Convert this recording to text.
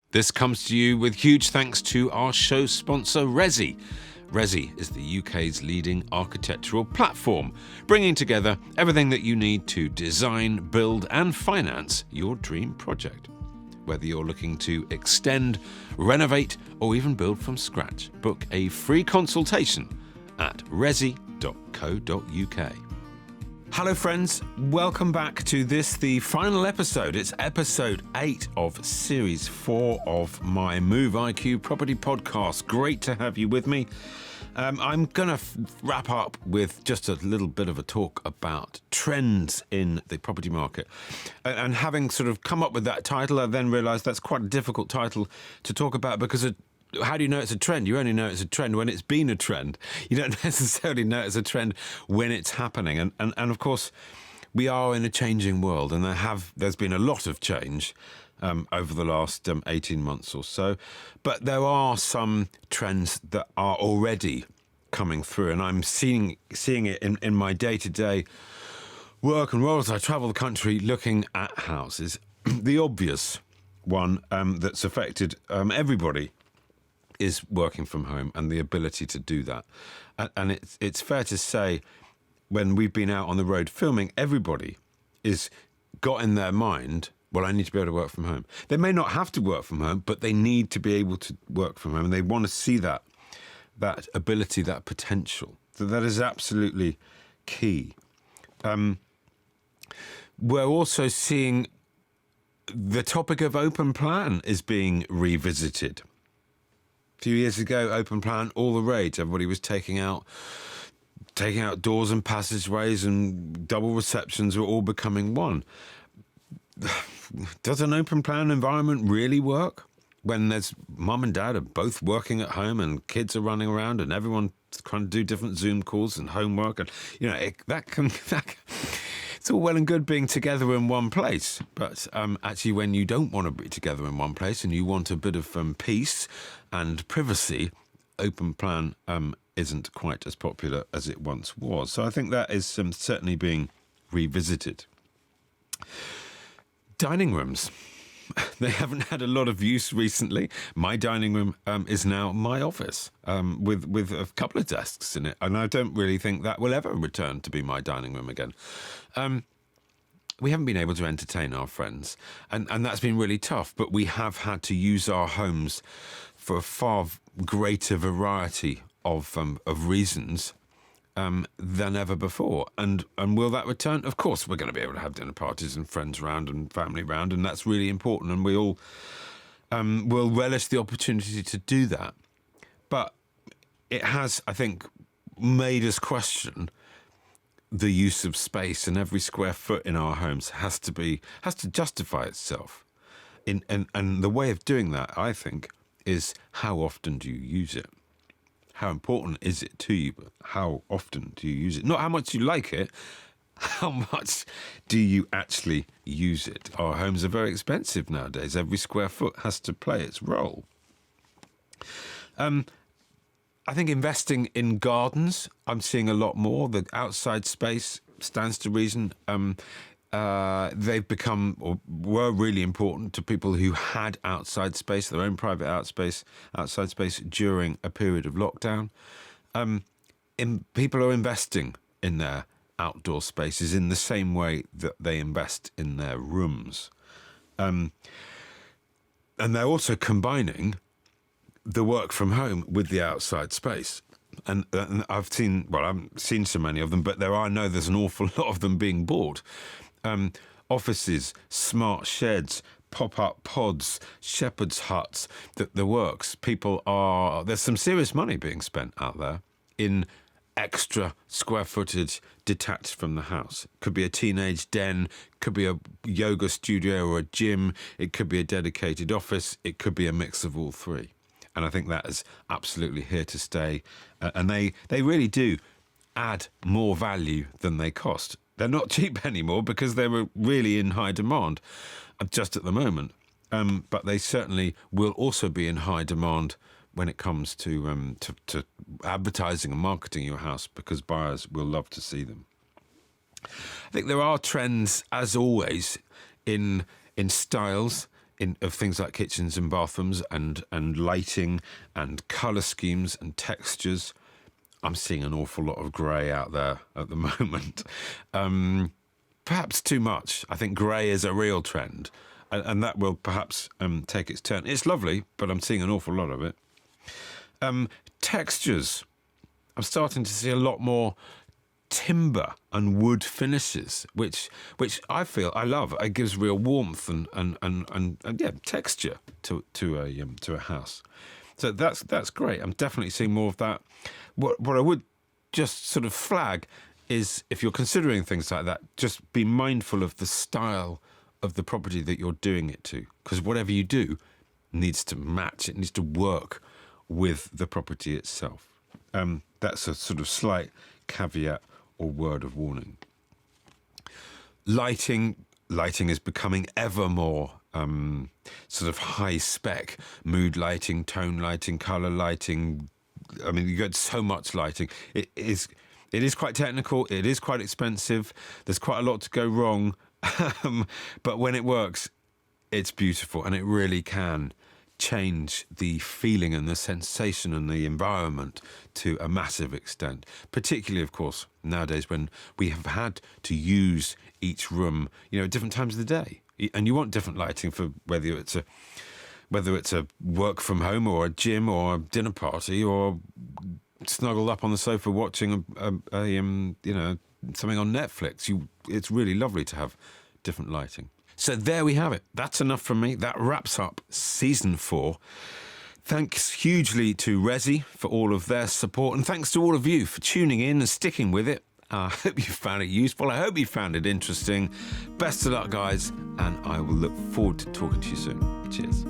This comes to you with huge thanks to our show sponsor, RESI. RESI is the UK's leading architectural platform, bringing together everything that you need to design, build and finance your dream project. Whether you're looking to extend, renovate or even build from scratch, book a free consultation at resi.co.uk. Hello friends, welcome back to the final episode. It's episode 8 of series 4 of my Move IQ property podcast. Great to have you with me. I'm going to wrap up with just a little bit of a talk about trends in the property market. And having sort of come up with that title, I then realised that's quite a difficult title to talk about because how do you know it's a trend? You only know it's a trend when it's been a trend. You don't necessarily know it's a trend when it's happening. And of course, we are in a changing world, and there's been a lot of change over the last 18 months or so. But there are some trends that are already coming through, and I'm seeing it in my day-to-day work and role as I travel the country looking at houses. The obvious one that's affected everybody is working from home and the ability to do that. And it's fair to say, when we've been out on the road filming, everybody is got in their mind, well, I need to be able to work from home. They may not have to work from home, but they need to be able to work from home, and they want to see that ability, that potential. So that is absolutely key. We're also seeing the topic of open plan is being revisited. A few years ago, open plan, all the rage. Everybody was taking out doors and passageways, and double receptions were all becoming one. Does an open plan environment really work when there's mum and dad are both working at home and kids are running around and everyone's trying to do different Zoom calls and homework? And it's all well and good being together in one place, but actually when you don't want to be together in one place and you want a bit of peace and privacy, open plan isn't quite as popular as it once was. So I think that is certainly being revisited. Dining rooms. They haven't had a lot of use recently. My dining room is now my office with a couple of desks in it, and I don't really think that will ever return to be my dining room again. We haven't been able to entertain our friends, and that's been really tough, but we have had to use our homes for a far greater variety of reasons than ever before. And will that return? Of course, we're going to be able to have dinner parties and friends around and family around, and that's really important, and we all will relish the opportunity to do that. But it has, I think, made us question the use of space, and every square foot in our homes has to justify itself. And the way of doing that, I think, is how often do you use it? How important is it to you? How often do you use it? Not how much you like it, how much do you actually use it? Our homes are very expensive nowadays. Every square foot has to play its role. I think investing in gardens, I'm seeing a lot more. The outside space stands to reason. They've become, or were really important to people who had outside space, their own private outside space during a period of lockdown. People are investing in their outdoor spaces in the same way that they invest in their rooms. And they're also combining the work from home with the outside space. And I've seen, well, I haven't seen so many of them, but there's an awful lot of them being bought. Offices, smart sheds, pop-up pods, shepherd's huts, the works. There's some serious money being spent out there in extra square footage detached from the house. Could be a teenage den, could be a yoga studio or a gym, it could be a dedicated office, it could be a mix of all three. And I think that is absolutely here to stay. And they really do add more value than they cost. They're not cheap anymore because they were really in high demand just at the moment. But they certainly will also be in high demand when it comes to advertising and marketing your house, because buyers will love to see them. I think there are trends, as always, in styles, of things like kitchens and bathrooms and lighting and colour schemes and textures. I'm seeing an awful lot of grey out there at the moment. Perhaps too much. I think grey is a real trend, and that will perhaps take its turn. It's lovely, but I'm seeing an awful lot of it. Textures. I'm starting to see a lot more timber and wood finishes, which I feel I love. It gives real warmth and texture to a house. So that's great. I'm definitely seeing more of that. What I would just sort of flag is, if you're considering things like that, just be mindful of the style of the property that you're doing it to, because whatever you do needs to match. It needs to work with the property itself. That's a sort of slight caveat or word of warning. Lighting is becoming ever more sort of high spec. Mood lighting, tone lighting, colour lighting. I mean, you get so much lighting. It is quite technical. It is quite expensive. There's quite a lot to go wrong. But when it works, it's beautiful, and it really can change the feeling and the sensation and the environment to a massive extent. Particularly, of course, nowadays when we have had to use each room, at different times of the day, and you want different lighting for whether it's a work from home or a gym or a dinner party or snuggled up on the sofa watching something on Netflix. It's really lovely to have different lighting. So there we have it. That's enough from me. That wraps up season 4. Thanks hugely to RESI for all of their support, and thanks to all of you for tuning in and sticking with it. I hope you found it useful. I hope you found it interesting. Best of luck, guys, and I will look forward to talking to you soon. Cheers.